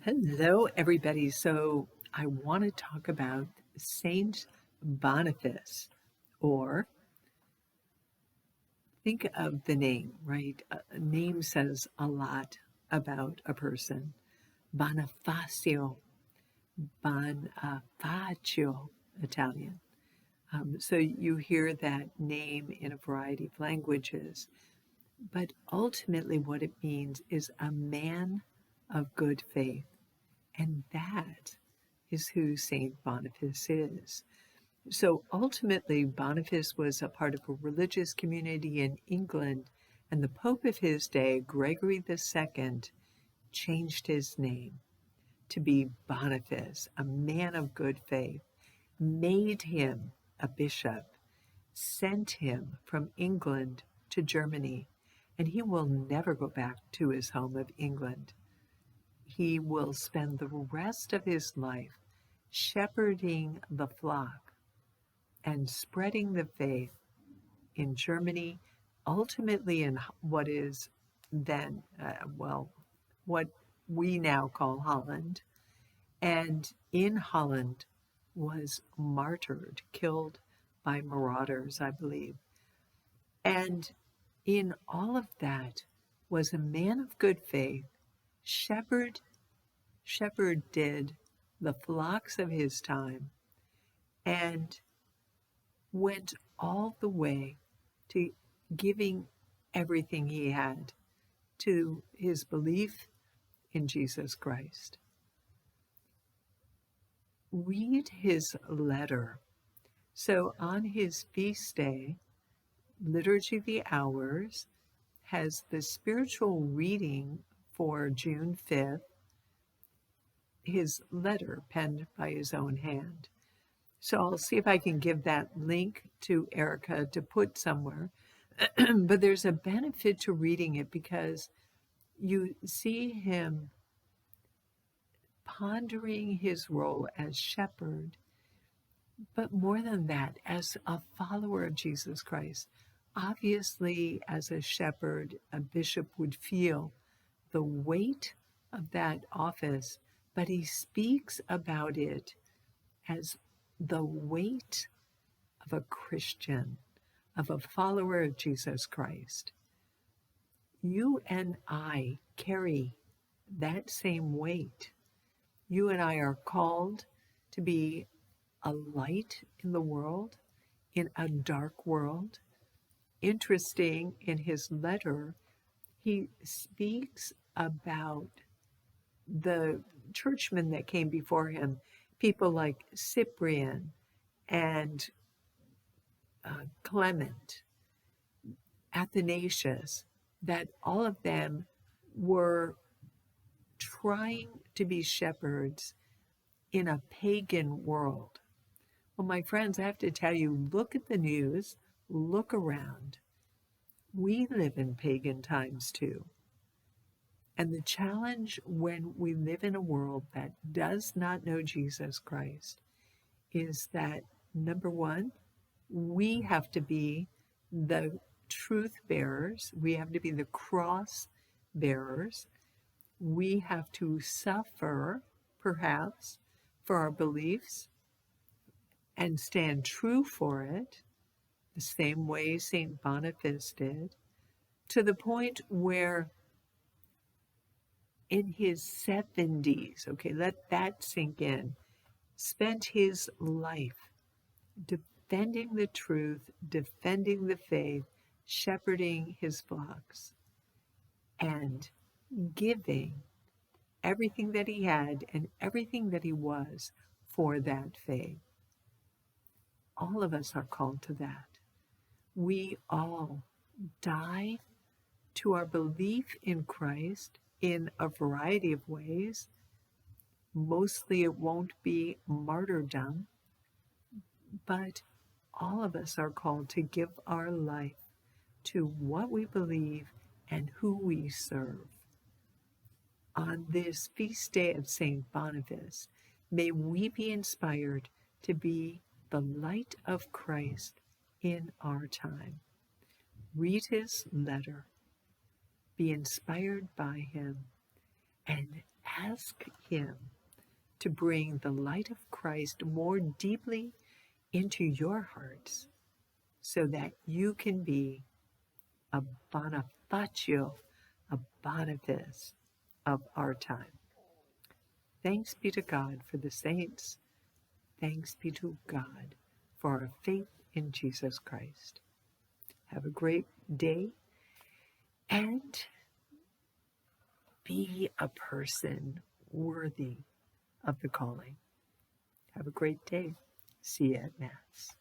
Hello, everybody. So, I want to talk about Saint Boniface, or think of the name, right? A name says a lot about a person. Bonifacio, Bonifacio, Italian. So, you hear that name in a variety of languages, but ultimately, what it means is a man of good faith. And that is who Saint Boniface is. So ultimately, Boniface was a part of a religious community in England, and the Pope of his day, Gregory II, changed his name to be Boniface, a man of good faith, made him a bishop, sent him from England to Germany, and he will never go back to his home of England. He will spend the rest of his life shepherding the flock and spreading the faith in Germany, ultimately in what is then, what we now call Holland. And in Holland was martyred, killed by marauders, I believe. And in all of that was a man of good faith, shepherded the flocks of his time, and went all the way to giving everything he had to his belief in Jesus Christ. Read his letter. So on his feast day, Liturgy of the Hours has the spiritual reading for June 5th, his letter penned by his own hand. So I'll see if I can give that link to Erica to put somewhere. But there's a benefit to reading it because you see him pondering his role as shepherd, but more than that, as a follower of Jesus Christ. Obviously, as a shepherd, a bishop would feel the weight of that office, but he speaks about it as the weight of a Christian, of a follower of Jesus Christ. You and I carry that same weight. You and I are called to be a light in the world, in a dark world. Interesting, in his letter, he speaks about the churchmen that came before him, people like Cyprian and Clement, Athanasius, that all of them were trying to be shepherds in a pagan world. Well, my friends, I have to tell you, look at the news, look around. We live in pagan times too. And the challenge when we live in a world that does not know Jesus Christ is that, number one, we have to be the truth bearers. We have to be the cross bearers. We have to suffer, perhaps, for our beliefs and stand true for it, the same way St. Boniface did, to the point where in his 70s, okay, let that sink in, spent his life defending the truth, defending the faith, shepherding his flocks, and giving everything that he had and everything that he was for that faith. All of us are called to that. We all die to our belief in Christ in a variety of ways. Mostly it won't be martyrdom, but all of us are called to give our life to what we believe and who we serve. On this feast day of St. Boniface, may we be inspired to be the light of Christ in our time. Read his letter, be inspired by him, and ask Him to bring the light of Christ more deeply into your hearts so that you can be a Bonifacio, a Boniface of our time. Thanks be to God for the saints. Thanks be to God for our faith in Jesus Christ. Have a great day and be a person worthy of the calling. Have a great day. See you at Mass.